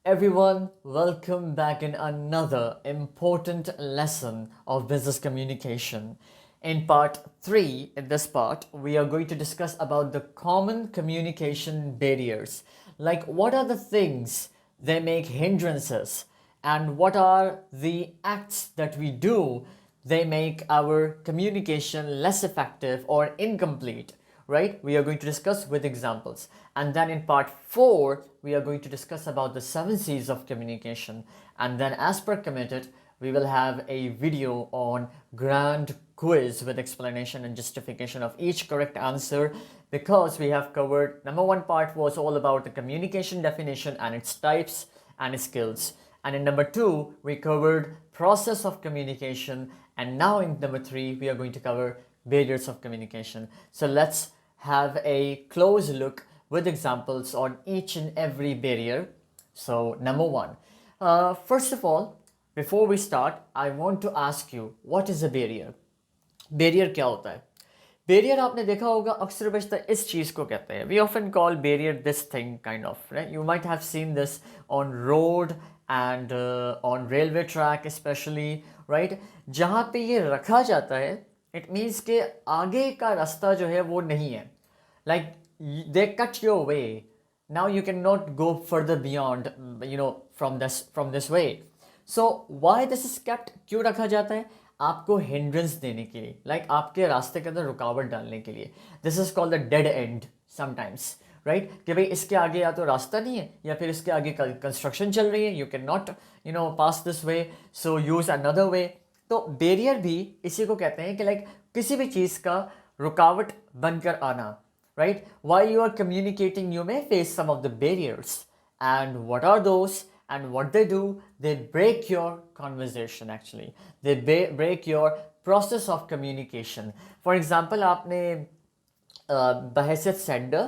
Everyone, welcome back in another important lesson of business communication. In part 3, in this part, we are going to discuss about the common communication barriers. Like what are the things they make hindrances and what are the acts that we do they make our communication less effective or incomplete, right? We are going to discuss with examples. And then in part 4, we are going to discuss about the 7 C's of communication. And then as per committed, we will have a video on grand quiz with explanation and justification of each correct answer, because we have covered number 1 part was all about the communication definition and its types and skills. And in number 2, we covered process of communication. And now in number 3, we are going to cover barriers of communication. So let's have a close look with examples on each and every barrier. So number 1, first of all, before we start, I want to ask you, what is a barrier? Barrier क्या होता है? Barrier आपने देखा होगा अक्सर बशतर इस चीज़ को कहते हैं, we often call barrier this thing kind of, right? You might have seen this on road and on railway track specially, right? जहाँ पे ये रखा जाता है, इट मीन्स के आगे का रास्ता जो है वो नहीं है, like they cut your way, now you cannot go further beyond, from this way. So why this is kept, क्यों रखा जाता है? आपको हिंड्रेंस देने के लिए, लाइक आपके रास्ते के अंदर रुकावट डालने के लिए. This is called the dead and sometimes, right? कि भाई इसके आगे या तो रास्ता नहीं है या फिर इसके आगे कंस्ट्रक्शन चल रही है, you can not pass this way, so use another way. तो बैरियर भी इसी को कहते हैं कि लाइक किसी भी चीज़ का रुकावट बनकर आना, right? While you are communicating, you may face some of the barriers. And what are those? And what they do? They break your conversation actually. They break your process of communication. For example, आपने बहैसियत sender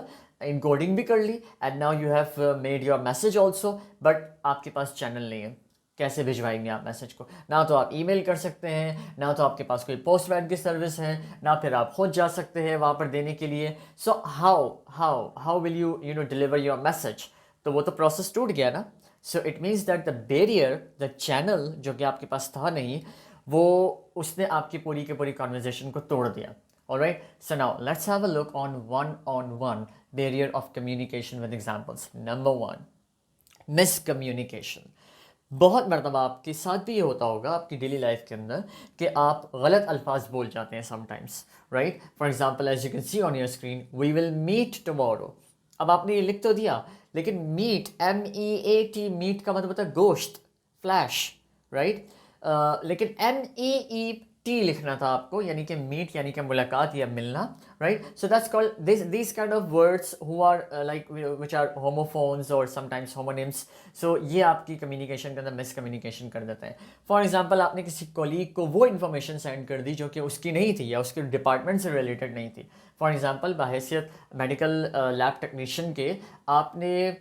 encoding भी कर ली, and now you have made your message also, but आपके पास channel नहीं है. कैसे भिजवाएंगे आप message को? ना तो आप ईमेल कर सकते हैं, ना तो आपके पास कोई पोस्टमैन की सर्विस है, ना फिर आप खुद जा सकते हैं वहाँ पर देने के लिए. So how will you deliver your message? तो वो तो प्रोसेस टूट गया ना. So it means that the barrier, the channel जो कि आपके पास था नहीं, वो उसने आपकी पूरी की पूरी कॉन्वर्जेशन को तोड़ दिया. Alright, so now let's have a look on one barrier of communication with examples. Number 1, miscommunication. बहुत मरतबा आपके साथ भी ये होता होगा आपकी डेली लाइफ के अंदर कि आप गलत अल्फाज बोल जाते हैं sometimes, right? For example, as you can see on your screen, we will meet tomorrow. अब आपने ये लिख तो दिया, लेकिन मीट, MEAT, मीट का मतलब होता है गोश्त, फ्लैश, राइट? लेकिन MEET लिखना था आपको, यानी कि मीट यानी कि मुलाकात या मिलना, right? So that's called this kind of words who are like which are homophones और समटाइम्स होमोनिम्स. सो ये आपकी कम्युनिकेशन के अंदर मिसकम्युनिकेशन कर देते हैं. फॉर एग्जांपल, आपने किसी कोलीग को वो इन्फॉर्मेशन सेंड कर दी जो कि उसकी नहीं थी या उसके डिपार्टमेंट से रिलेटेड नहीं थी. फॉर एग्जांपल, बहैसियत मेडिकल लैब टेक्नीशियन के, आपने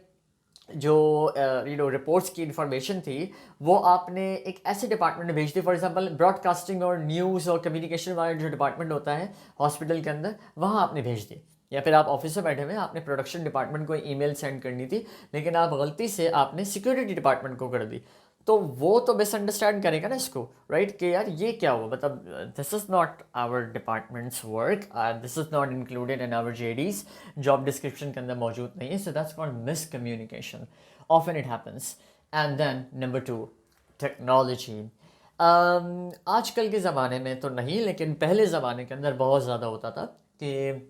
जो रिपोर्ट्स की इंफॉर्मेशन थी वो आपने एक ऐसे डिपार्टमेंट में भेज दी. फॉर एग्जांपल, ब्रॉडकास्टिंग और न्यूज़ और कम्युनिकेशन वाला जो डिपार्टमेंट होता है हॉस्पिटल के अंदर, वहाँ आपने भेज दी. या फिर आप ऑफिस में बैठे हुए, आपने प्रोडक्शन डिपार्टमेंट को ईमेल सेंड करनी थी, लेकिन आप गलती से आपने सिक्योरिटी डिपार्टमेंट को कर दी. तो वो तो मिसअंडरस्टैंड करेगा ना इसको, राइट? कि यार ये क्या हुआ, मतलब this is not our departments work, this is not included in our JDs, job description के अंदर मौजूद नहीं है. So that's called miscommunication. Often it happens. And then number 2, technology. आजकल के ज़माने में तो नहीं, लेकिन पहले ज़माने के अंदर बहुत ज़्यादा होता था कि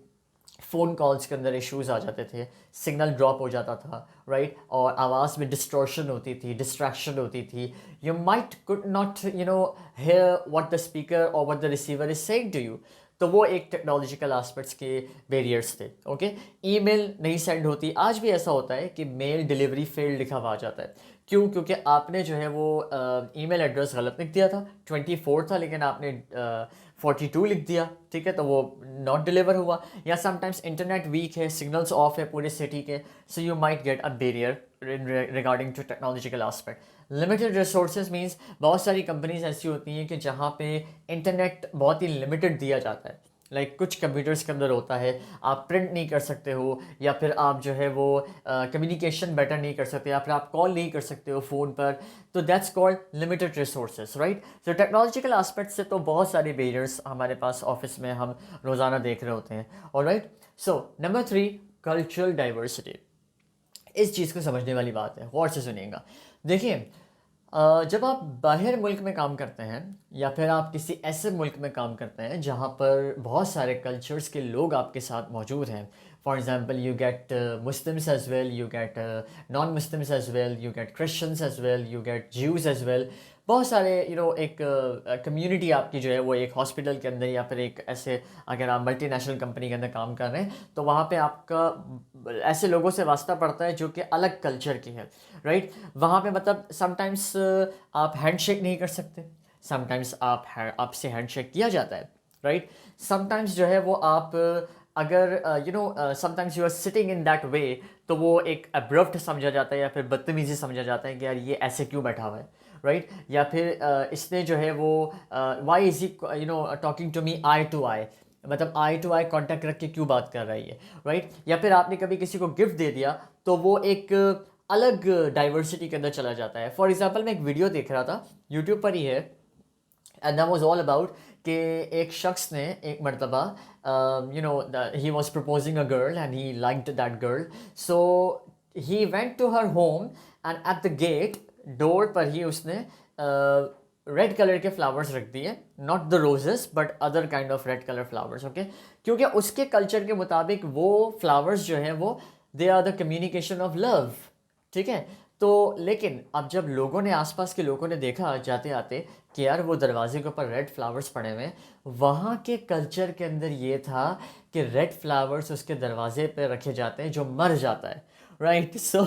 फ़ोन कॉल्स के अंदर इश्यूज़ आ जाते थे, सिग्नल ड्रॉप हो जाता था, राइट? और आवाज़ में डिस्टॉर्शन होती थी, डिस्ट्रैक्शन होती थी. You might could not hear what the speaker और what the receiver is saying to you. तो वो एक टेक्नोलॉजिकल एस्पेक्ट्स के बैरियर्स थे. ओके, ईमेल नहीं सेंड होती. आज भी ऐसा होता है कि मेल डिलीवरी फेल्ड लिखा हुआ आ जाता है. क्यों? क्योंकि आपने जो है वो ईमेल एड्रेस गलत लिख दिया था, 24 था, लेकिन आपने 42 लिख दिया, ठीक है? तो वो नॉट डिलीवर हुआ. या समटाइम्स इंटरनेट वीक है, सिग्नल्स ऑफ है पूरे सिटी के, so you might get a barrier regarding to technological aspect. Limited resources means बहुत सारी कंपनीज ऐसी होती हैं कि जहाँ पे इंटरनेट बहुत ही लिमिटेड दिया जाता है, लाइक कुछ कंप्यूटर्स के अंदर होता है आप प्रिंट नहीं कर सकते हो, या फिर आप जो है वो कम्युनिकेशन बेटर नहीं कर सकते, या फिर आप कॉल नहीं कर सकते हो फ़ोन पर, तो that's called limited resources, right. तो टेक्नोलॉजिकल एस्पेक्ट से तो बहुत सारे बैरियर्स हमारे पास ऑफिस में हम रोज़ाना देख रहे होते हैं, और right. So number 3, cultural diversity. इस चीज़ को समझने वाली बात है, गौर से सुनिएगा। देखिए, जब आप बाहर मुल्क में काम करते हैं, या फिर आप किसी ऐसे मुल्क में काम करते हैं जहाँ पर बहुत सारे कल्चर्स के लोग आपके साथ मौजूद हैं, for example you get Muslims as well, you get non Muslims as well, you get Christians as well, you get Jews as well, बहुत सारे एक कम्युनिटी आपकी जो है वो एक हॉस्पिटल के अंदर, या फिर एक ऐसे अगर आप मल्टीनेशनल कंपनी के अंदर काम कर रहे हैं, तो वहाँ पे आपका ऐसे लोगों से वास्ता पड़ता है जो कि अलग कल्चर के हैं, राइट। वहाँ पे मतलब समटाइम्स आप हैंडशेक नहीं कर सकते, समटाइम्स आपसे हैंडशेक किया जाता है, राइट। समटाइम्स जो है वो आप अगर sometimes you are sitting in that way, तो वो एक अब्रप्ट समझा जाता है, या फिर बदतमीजी समझा जाता है कि यार ये ऐसे क्यों बैठा हुआ है, राइट। या फिर इसने जो है वो why is he talking to me eye to eye, मतलब आई टू आई कॉन्टैक्ट रख के क्यों बात कर रही है, राइट। या फिर आपने कभी किसी को गिफ्ट दे दिया, तो वो एक अलग डाइवर्सिटी के अंदर चला जाता है। फॉर एग्जांपल मैं एक वीडियो देख रहा था, यूट्यूब पर ही है, and that was all about कि एक शख्स ने एक मरतबा ही was proposing a girl and he liked that girl, so he went to her home, and at the gate, door पर ही उसने रेड कलर के फ्लावर्स रख दिए, not the roses but other kind of red colour flowers, okay. क्योंकि उसके culture के मुताबिक वो फ्लावर्स जो हैं वो they are the communication of love, ठीक है। तो लेकिन अब जब लोगों ने, आसपास के लोगों ने देखा जाते आते कि यार वो दरवाजे के ऊपर रेड फ्लावर्स पड़े हुए हैं, वहाँ के कल्चर के अंदर ये था कि रेड फ्लावर्स उसके दरवाजे पे रखे जाते हैं जो मर जाता है, राइट। सो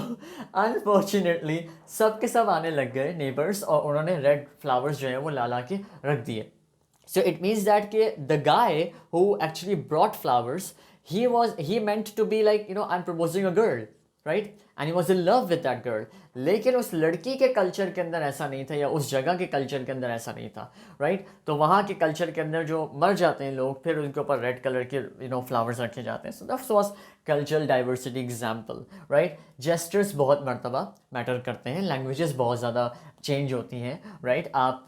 अनफॉर्चुनेटली सब के सब आने लग गए नेबर्स, और उन्होंने रेड फ्लावर्स जो है वो ला ला के रख दिए। So it means that the guy who actually brought flowers, he meant to be like, I'm proposing a girl, right? And he was in love with that girl. लेकिन उस लड़की के कल्चर के अंदर ऐसा नहीं था, या उस जगह के कल्चर के अंदर ऐसा नहीं था, राइट। तो वहाँ के कल्चर के अंदर जो मर जाते हैं लोग, फिर उनके ऊपर रेड कलर के फ्लावर्स रखे जाते हैं। So that was cultural diversity example, right. Gestures बहुत मरतबा मैटर करते हैं, लैंग्वेजेस बहुत ज़्यादा चेंज होती हैं, राइट। आप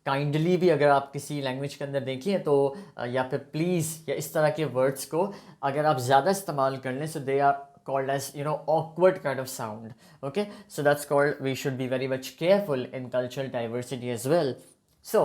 काइंडली भी अगर आप किसी लैंग्वेज के अंदर देखिए तो या फिर प्लीज़ या इस तरह के वर्ड्स को अगर आप ज़्यादा इस्तेमाल कर लें, so they are called as awkward kind of sound, okay. So that's called, we should be very much careful in cultural diversity as well. So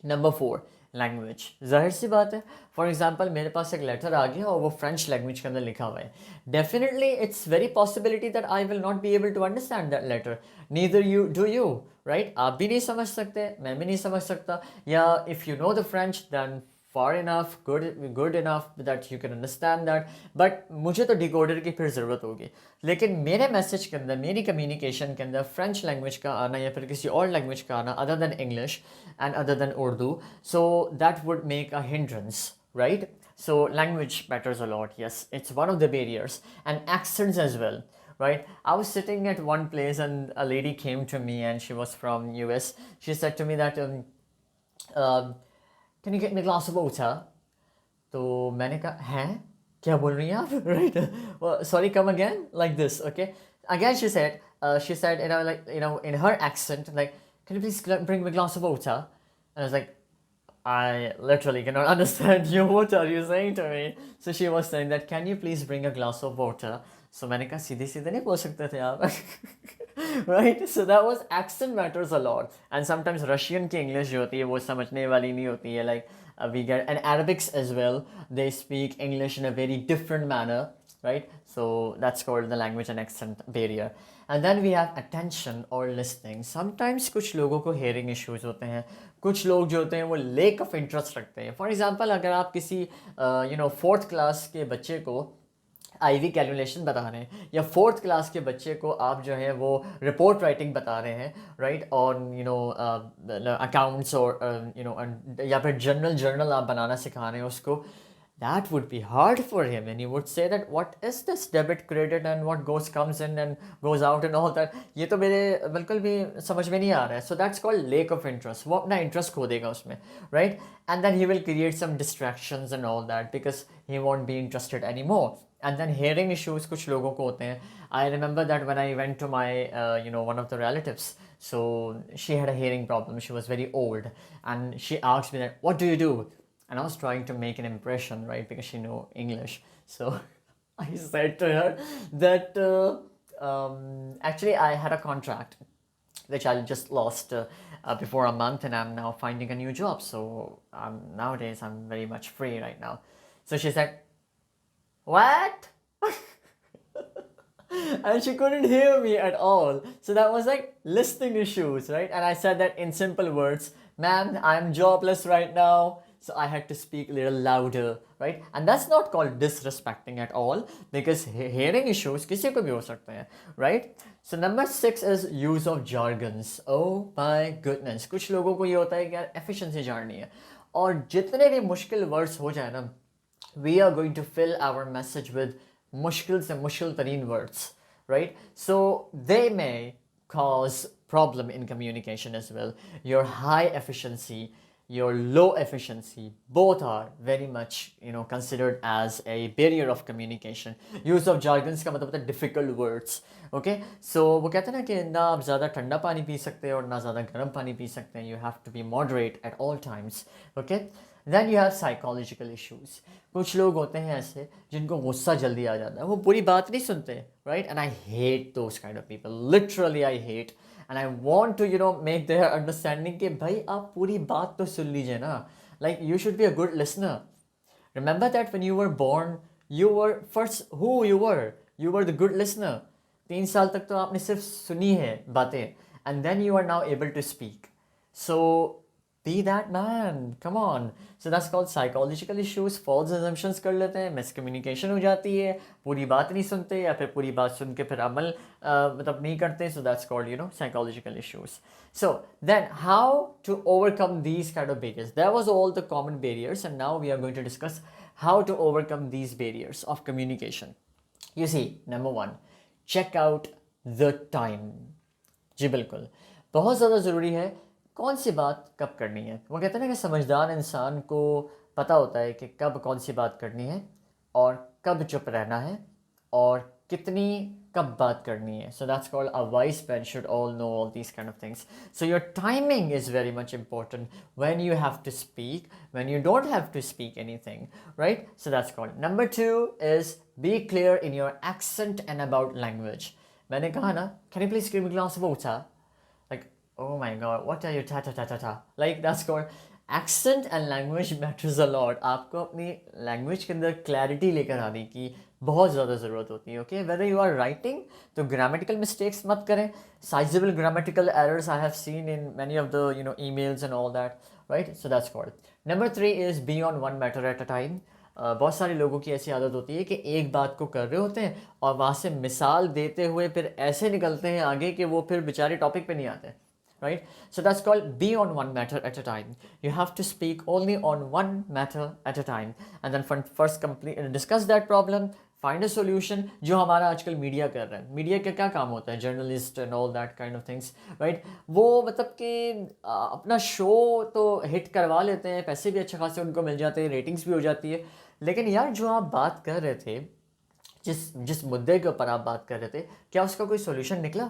number 4, language. जाहिर सी बात है, फॉर एग्जांपल मेरे पास एक लेटर आ गया और वो फ्रेंच लैंग्वेज के अंदर लिखा हुआ है, definitely it's very possibility that I will not be able to understand that letter, neither you do you, right. आप भी नहीं समझ सकते, मैं भी नहीं समझ सकता, या if you know the French than far enough, good enough that you can understand that, but मुझे तो डिकोडर की फिर ज़रूरत होगी। लेकिन मेरे मैसेज के अंदर, मेरी कम्युनिकेशन के अंदर फ्रेंच लैंग्वेज का आना या फिर किसी और लैंग्वेज का आना other than English and other than Urdu, so that would make a hindrance, right? So language matters a lot, yes, it's one of the barriers, and accents as well, right? I was sitting at one place and a lady came to me and she was from US. She said to me that can you get me a glass of water? तो मैंने कहा हैं क्या बोल रही हैं आप, right. Sorry, come again, like this, okay. Again she said in her accent, like, can you please bring me a glass of water? And I was like, I literally cannot understand you, what are you saying to me? So she was saying that, can you please bring a glass of water? So मैंने कहा सीधे सीधे नहीं बोल सकते थे आप, right? So that was, accent matters a lot, and sometimes Russian की English जो होती है वो समझने वाली नहीं होती है, like we get, and Arabics as well, they speak English in a very different manner, right? So that's called the language and accent barrier. And then we have attention or listening. Sometimes कुछ लोगों को hearing issues होते हैं, कुछ लोग जो होते हैं वो lack of interest रखते हैं। फॉर एग्जाम्पल अगर आप किसी 4th क्लास के बच्चे को IV कैलकुलेशन बता रहे हैं, या 4th क्लास के बच्चे को आप जो है वो रिपोर्ट राइटिंग बता रहे हैं, राइट, ऑन अकाउंट्स, और या फिर जर्नल आप बनाना सिखा रहे हैं उसको, that would be hard for him, and he would say that what is this debit credit and what comes in and goes out and all that, ये तो मेरे बिल्कुल भी समझ में नहीं आ रहा है. So that's called lack of interest. वो अपना interest खो देगा उसमें, right? And then he will create some distractions and all that because he won't be interested anymore. And then hearing issues कुछ लोगों को होते हैं. I remember that when I went to my one of the relatives, so she had a hearing problem. She was very old, and she asked me that, what do you do? And I was trying to make an impression, right, because she knew English. So I said to her that actually I had a contract which I just lost before a month, and I'm now finding a new job. So nowadays I'm very much free right now. So she said, what? And she couldn't hear me at all. So that was like listening issues, right? And I said that in simple words, ma'am, I'm jobless right now. So I had to speak a little louder, right? And that's not called disrespecting at all, because hearing issues किसी को भी हो सकते हैं, right? So number 6 is use of jargons. Oh my goodness, कुछ लोगों को ये होता है कि यार efficiency जाननी है, और जितने भी मुश्किल words हो जाए ना, we are going to fill our message with मुश्किल से मुश्किल तरीन words, right? So they may cause problem in communication as well. Your high efficiency, your low efficiency, both are very much considered as a barrier of communication. Use of jargons का मतलब होता है difficult words. Okay, so वो कहते हैं ना कि ना आप ज़्यादा ठंडा पानी पी सकते हैं और ना ज़्यादा गर्म पानी पी सकते हैं. You have to be moderate at all times. Okay, then you have psychological issues. कुछ लोग होते हैं ऐसे जिनको गुस्सा जल्दी आ जाता है, वो पूरी बात नहीं सुनते, right? And I hate those kind of people. Literally I hate. And I want to make their understanding कि भाई आप पूरी बात तो सुन लीजिए ना. Like you should be a good listener. Remember that when you were born, you were first who you were. You were the good listener. 3 साल तक तो आपने सिर्फ सुनी है बातें, and then you are now able to speak. So be that man. Come on. So that's called psychological issues. False assumptions कर लेते हैं, miscommunication हो जाती है, पूरी बात नहीं सुनते, या फिर पूरी बात सुन के फिर अमल मतलब नहीं करते. So that's called psychological issues. So then how to overcome these kind of barriers? That was all the common barriers, and now we are going to discuss how to overcome these barriers of communication. You see, number 1, check out the time. जी बिल्कुल, बहुत ज़्यादा ज़रूरी है कौन सी बात कब करनी है. वो कहते हैं ना कि समझदार इंसान को पता होता है कि कब कौन सी बात करनी है और कब चुप रहना है और कितनी कब बात करनी है. So that's called a wise man should all know all these kind of things. So your timing is very much important when you have to speak, when you don't have to speak anything, right? So that's called. Number 2 is be clear in your accent and about language. मैंने कहा ना, can you please give me a glass of water? Like, oh my god, what are you ta ta ta ta ta? Like that's called accent and language matters a lot. आपको अपनी language के अंदर clarity लेकर आने की बहुत ज़्यादा ज़रूरत होती है. Okay, whether you are writing, तो grammatical mistakes मत करें. Sizable grammatical errors I have seen in many of the emails and all that, right? So that's called. Number 3 is be on one matter at a time. बहुत सारे लोगों की ऐसी आदत होती है कि एक बात को कर रहे होते हैं और वहाँ से मिसाल देते हुए फिर ऐसे निकलते हैं आगे कि वो फिर बेचारे टॉपिक पे नहीं आते, right? So that's called be on one matter at a time. You have to speak only on one matter at a time, and then first discuss that problem, find a solution. जो हमारा आजकल media कर रहा है, media का क्या काम होता है, journalist and all that kind of things, right? वो मतलब कि अपना शो तो हिट करवा लेते हैं, पैसे भी अच्छे खासे उनको मिल जाते हैं, रेटिंग्स भी हो जाती है, लेकिन यार जो आप बात कर रहे थे, जिस मुद्दे के ऊपर आप बात कर रहे थे, क्या उसका कोई सोल्यूशन निकला?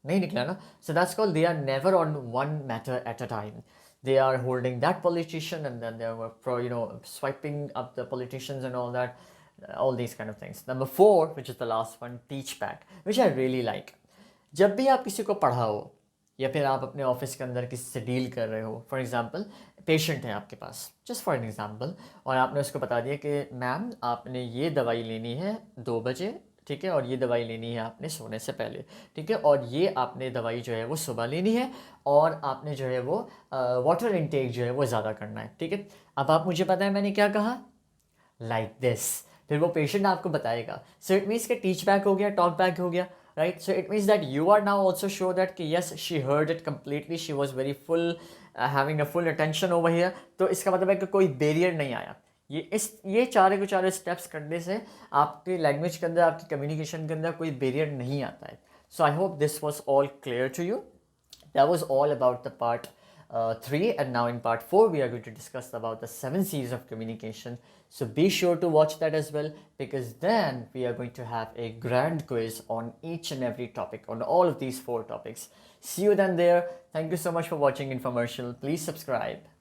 नहीं निकला ना. So that's called they are never on one matter at a time. They are holding that politician and then they are swiping up the politicians and all that, all these kind of things. Number 4, which is the last one, teach back, which I really like. जब भी आप किसी को पढ़ाओ या फिर आप अपने ऑफिस के अंदर किसी से डील कर रहे हो, फॉर एग्जांपल पेशेंट है आपके पास, जस्ट फॉर एग्जांपल, और आपने उसको बता दिया कि मैम आपने ये दवाई लेनी है 2 बजे, ठीक है, और ये दवाई लेनी है आपने सोने से पहले, ठीक है, और ये आपने दवाई जो है वो सुबह लेनी है, और आपने जो है वो वाटर इनटेक जो है वो ज़्यादा करना है, ठीक है. अब आप मुझे पता है मैंने क्या कहा, लाइक दिस, फिर वो पेशेंट आपको बताएगा. सो इट मीन्स कि टीच बैक हो गया, टॉक बैक हो गया, right? So it means that you are now also sure that कि yes, she heard it completely, she was very full, having a full attention over here. तो इसका मतलब है कि कोई barrier नहीं आया. ये चारे के चारे स्टेप्स करने से आपके लैंग्वेज के अंदर, आपकी कम्युनिकेशन के अंदर कोई बैरियर नहीं आता है. So I hope this was all clear to you. That was all about the part 3, and now in part 4 we are going to discuss about the 7 C's of communication. So be sure to watch that as well, because then we are going to have a grand quiz on each and every topic, on all of these 4 topics. See you then there. Thank you so much for watching Infomercial. Please subscribe.